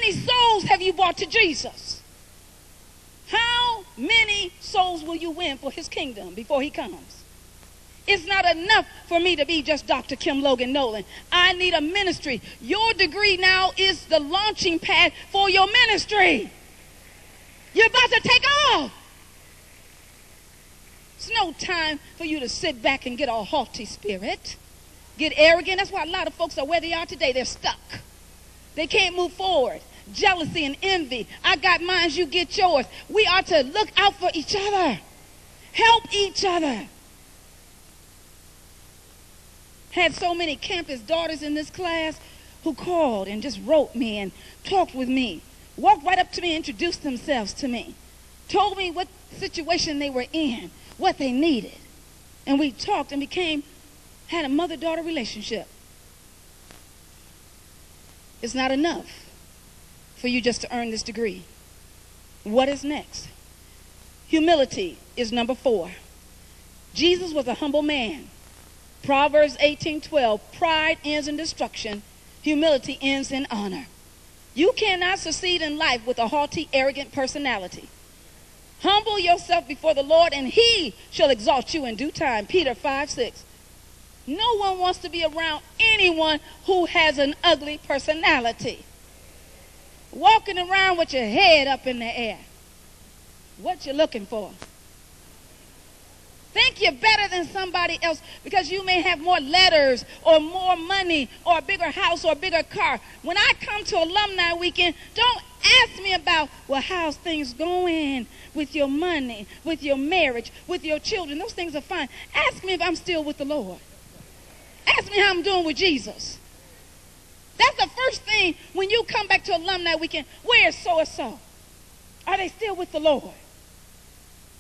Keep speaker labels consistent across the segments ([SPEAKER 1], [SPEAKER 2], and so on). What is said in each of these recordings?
[SPEAKER 1] many souls have you brought to Jesus? How many souls will you win for his kingdom before he comes? It's not enough for me to be just Dr. Kim Logan-Nowlin. I need a ministry. Your degree now is the launching pad for your ministry. You're about to take off. It's no time for you to sit back and get a haughty spirit, get arrogant. That's why a lot of folks are where they are today. They're stuck. They can't move forward. Jealousy and envy. I got mine, you get yours. We are to look out for each other. Help each other. Had so many campus daughters in this class who called and just wrote me and talked with me, walked right up to me and introduced themselves to me, told me what situation they were in, what they needed. And we talked and had a mother-daughter relationship. It's not enough for you just to earn this degree. What is next? Humility is number 4. Jesus was a humble man. Proverbs 18:12, pride ends in destruction, humility ends in honor. You cannot succeed in life with a haughty, arrogant personality. Humble yourself before the Lord, and he shall exalt you in due time. Peter 5:6. No one wants to be around anyone who has an ugly personality. Walking around with your head up in the air. What you looking for? Think you're better than somebody else because you may have more letters or more money or a bigger house or a bigger car. When I come to alumni weekend, don't ask me about, well, how's things going with your money, with your marriage, with your children. Those things are fine. Ask me if I'm still with the Lord. Ask me how I'm doing with Jesus. That's the first thing when you come back to alumni weekend. Where is so-and-so? Are they still with the Lord?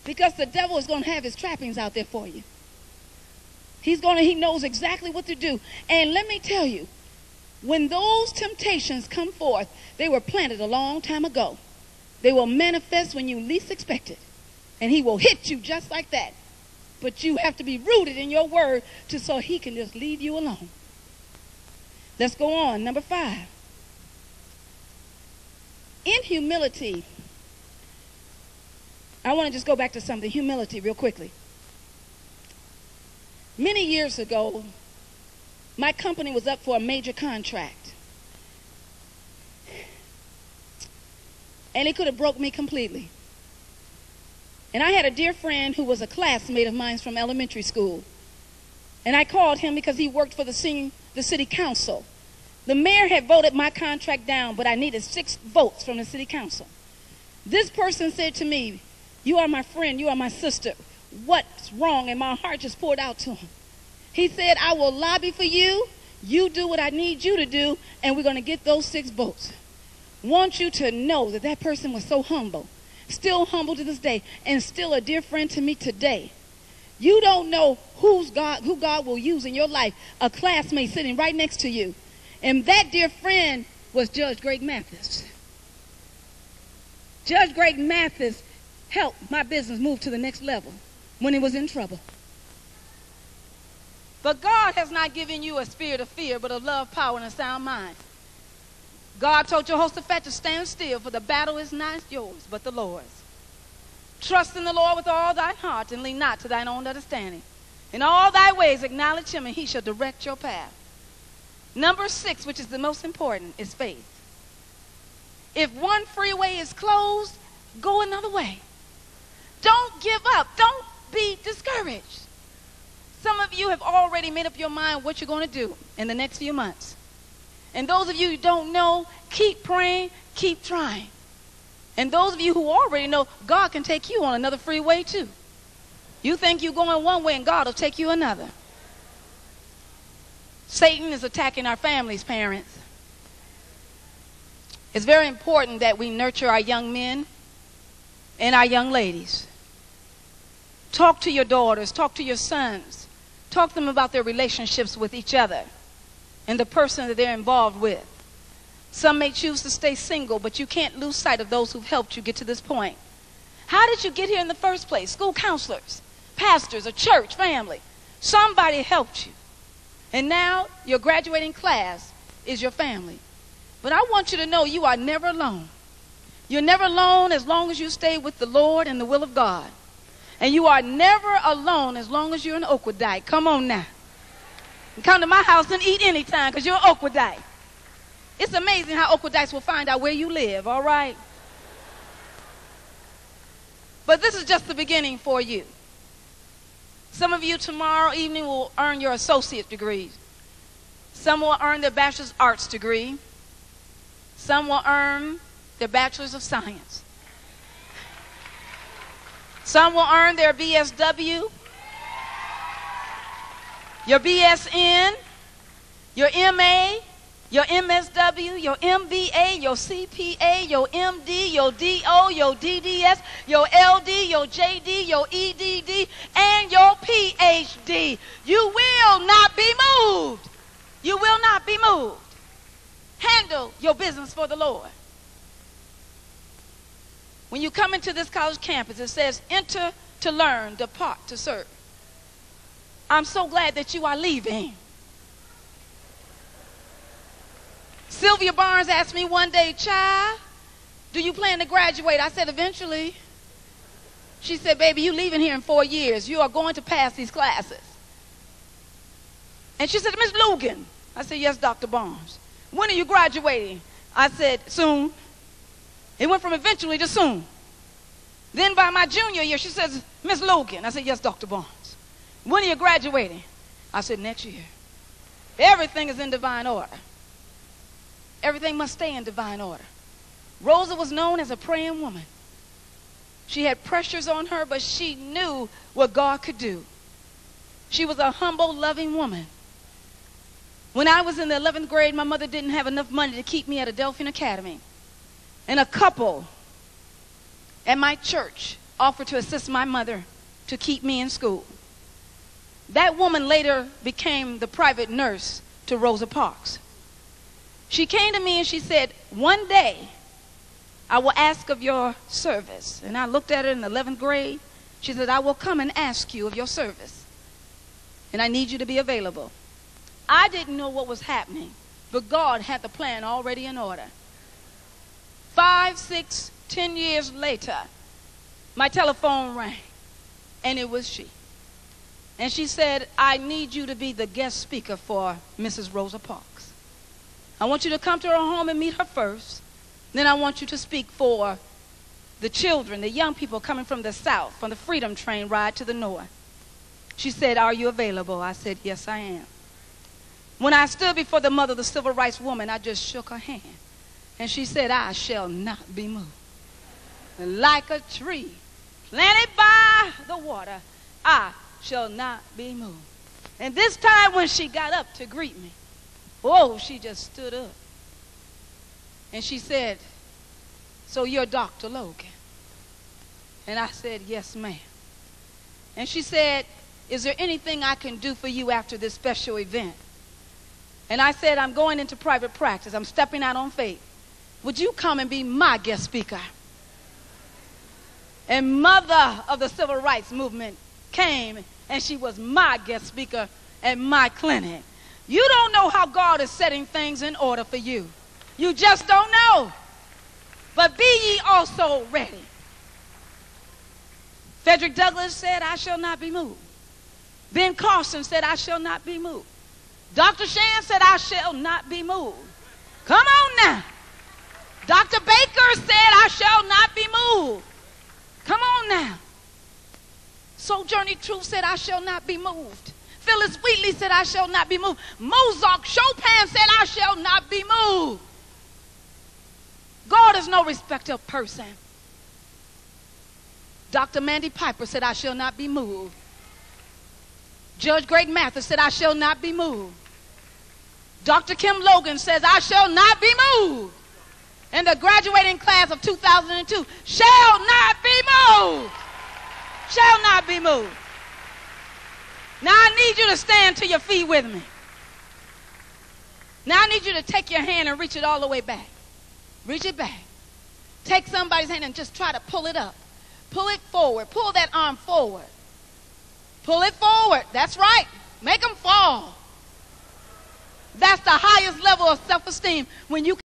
[SPEAKER 1] Because the devil is going to have his trappings out there for you. He knows exactly what to do. And let me tell you, when those temptations come forth, they were planted a long time ago. They will manifest when you least expect it. And he will hit you just like that. But you have to be rooted in your word so he can just leave you alone. Let's go on. Number 5. In humility, I want to just go back to something, humility, real quickly. Many years ago, my company was up for a major contract. And it could have broke me completely. And I had a dear friend who was a classmate of mine from elementary school. And I called him because he worked for the city council. The mayor had voted my contract down, but I needed 6 votes from the city council. This person said to me, you are my friend, you are my sister. What's wrong? And my heart just poured out to him. He said, I will lobby for you. You do what I need you to do, and we're going to get those 6 votes. Want you to know that that person was so humble, still humble to this day, and still a dear friend to me today. You don't know who God will use in your life, a classmate sitting right next to you. And that dear friend was Judge Greg Mathis. Judge Greg Mathis helped my business move to the next level when it was in trouble. But God has not given you a spirit of fear, but of love, power, and a sound mind. God told Jehoshaphat to stand still, for the battle is not yours, but the Lord's. Trust in the Lord with all thine heart, and lean not to thine own understanding. In all thy ways acknowledge him, and he shall direct your path. Number 6, which is the most important, is faith. If one freeway is closed, go another way. Don't give up. Don't be discouraged. Some of you have already made up your mind what you're going to do in the next few months. And those of you who don't know, keep praying, keep trying. And those of you who already know, God can take you on another freeway too. You think you're going one way and God will take you another. Satan is attacking our families, parents. It's very important that we nurture our young men and our young ladies. Talk to your daughters, talk to your sons. Talk to them about their relationships with each other and the person that they're involved with. Some may choose to stay single, but you can't lose sight of those who've helped you get to this point. How did you get here in the first place? School counselors, pastors, a church, family. Somebody helped you. And now your graduating class is your family. But I want you to know you are never alone. You're never alone as long as you stay with the Lord and the will of God. And you are never alone as long as you're an Oakwoodite. Come on now. You come to my house and eat anytime because you're an Oakwoodite. It's amazing how Oakwoodites will find out where you live, all right? But this is just the beginning for you. Some of you tomorrow evening will earn your associate degrees. Some will earn their bachelor's of arts degree. Some will earn their bachelor's of science. Some will earn their BSW, your BSN, your MA, your MSW, your MBA, your CPA, your MD, your DO, your DDS, your LD, your JD, your EDD, and your PhD. You will not be moved. You will not be moved. Handle your business for the Lord. When you come into this college campus, it says, enter to learn, depart to serve. I'm so glad that you are leaving. Sylvia Barnes asked me one day, child, do you plan to graduate? I said, eventually. She said, baby, you leaving here in 4 years. You are going to pass these classes. And she said, Miss Logan. I said, yes, Dr. Barnes. When are you graduating? I said, soon. It went from eventually to soon. Then by my junior year, she says, Miss Logan. I said, yes, Dr. Barnes. When are you graduating? I said, next year. Everything is in divine order. Everything must stay in divine order. Rosa was known as a praying woman. She had pressures on her, but she knew what God could do. She was a humble, loving woman. When I was in the 11th grade, my mother didn't have enough money to keep me at a Delphine Academy. And a couple at my church offered to assist my mother to keep me in school. That woman later became the private nurse to Rosa Parks. She came to me and she said, one day I will ask of your service. And I looked at her in the 11th grade. She said, I will come and ask you of your service. And I need you to be available. I didn't know what was happening, but God had the plan already in order. 5, 6, 10 years later, my telephone rang, and it was she. And she said, I need you to be the guest speaker for Mrs. Rosa Parks. I want you to come to her home and meet her first. Then I want you to speak for the children, the young people coming from the south, from the Freedom Train ride to the north. She said, are you available? I said, yes, I am. When I stood before the mother of the civil rights woman, I just shook her hand. And she said, I shall not be moved. And like a tree planted by the water, I shall not be moved. And this time when she got up to greet me, oh, she just stood up. And she said, so you're Dr. Logan? And I said, yes, ma'am. And she said, is there anything I can do for you after this special event? And I said, I'm going into private practice. I'm stepping out on faith. Would you come and be my guest speaker? And mother of the civil rights movement came, and she was my guest speaker at my clinic. You don't know how God is setting things in order for you. You just don't know. But be ye also ready. Frederick Douglass said, I shall not be moved. Ben Carson said, I shall not be moved. Dr. Shan said, I shall not be moved. Come on now. Dr. Baker said, I shall not be moved. Come on now. Sojourner Truth said, I shall not be moved. Phyllis Wheatley said, I shall not be moved. Mozart Chopin said, I shall not be moved. God is no respecter of person. Dr. Mandy Piper said, I shall not be moved. Judge Greg Mathis said, I shall not be moved. Dr. Kim Logan says, I shall not be moved. And the graduating class of 2002 shall not be moved. Shall not be moved. Now I need you to stand to your feet with me. Now I need you to take your hand and reach it all the way back. Reach it back. Take somebody's hand and just try to pull it up. Pull it forward. Pull that arm forward. Pull it forward. That's right. Make them fall. That's the highest level of self-esteem when you